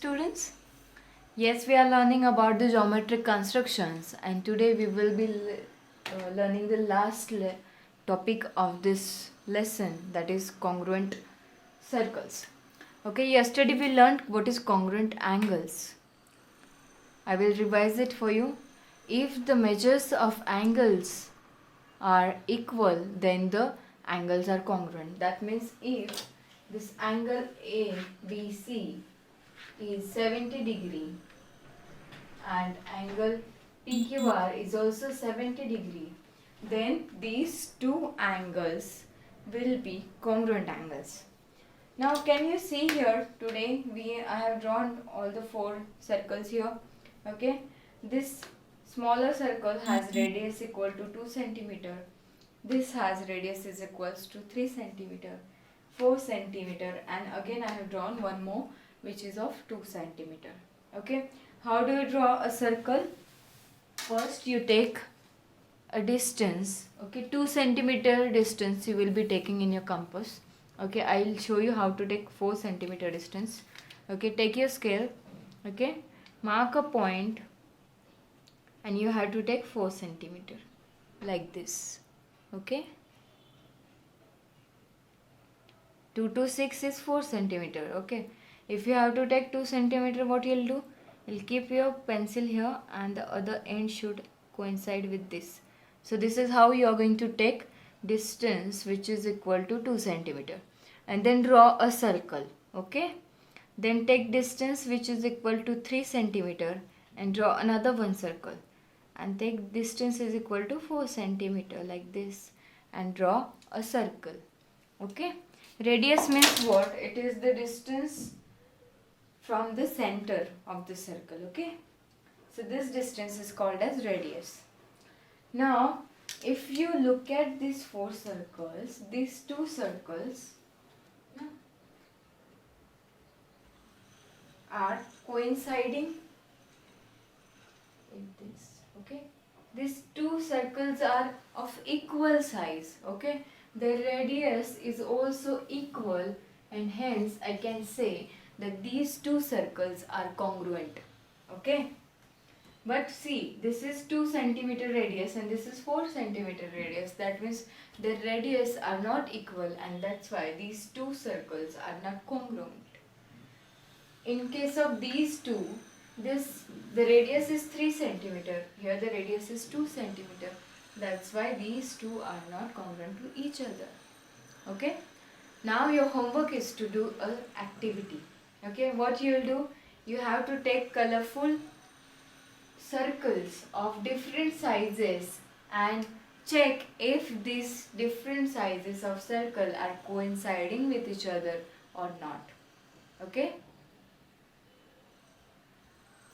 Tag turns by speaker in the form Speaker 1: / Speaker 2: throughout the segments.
Speaker 1: students? Yes, we are learning about the geometric constructions, and today we will be learning the last topic of this lesson, that is congruent circles. Okay, yesterday we learned what is congruent angles. I will revise it for you. If the measures of angles are equal, then the angles are congruent. That means if this angle ABC is 70 degree and angle PQR is also 70 degree, then these two angles will be congruent angles. Now can you see here, today I have drawn all the four circles here. Okay, this smaller circle has radius equal to 2 centimeter. This has radius is equals to 3 centimeter, 4 centimeter, and again I have drawn one more which is of 2 centimeter. Okay, how do you draw a circle? First you take a distance. Okay, 2 centimeter distance you will be taking in your compass. Okay, I'll show you how to take 4 centimeter distance. Okay, take your scale. Okay, mark a point and you have to take 4 centimeter like this. Okay, 2 to 6 is 4 centimeter. Okay, if you have to take 2 centimeter, what you'll do, you'll keep your pencil here and the other end should coincide with this. So this is how you are going to take distance which is equal to 2 centimeter, and then draw a circle. Okay, then take distance which is equal to 3 centimeter and draw another one circle, and take distance is equal to 4 centimeter like this and draw a circle. Okay, radius means what? It is the distance from the center of the circle. Okay, so this distance is called as radius. Now if you look at these four circles, these two circles are coinciding with this. Okay, these two circles are of equal size. Okay, their radius is also equal, and hence I can say that these two circles are congruent. Okay, but see, this is 2 centimeter radius and this is 4 centimeter radius. That means their radius are not equal, and that's why these two circles are not congruent. In case of these two, the radius is 3 centimeter. Here the radius is 2 centimeter. That's why these two are not congruent to each other. Okay. Now your homework is to do an activity. Okay. What you will do? You have to take colorful circles of different sizes and check if these different sizes of circle are coinciding with each other or not. Okay.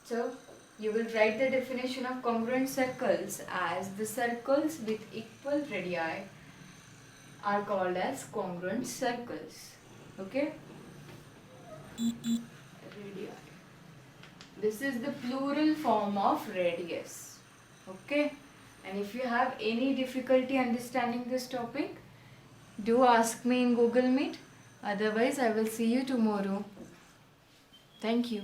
Speaker 1: So you will write the definition of congruent circles as the circles with equal radii are called as congruent circles. Okay. Radii. This is the plural form of radius. Okay. And if you have any difficulty understanding this topic, do ask me in Google Meet. Otherwise, I will see you tomorrow. Thank you.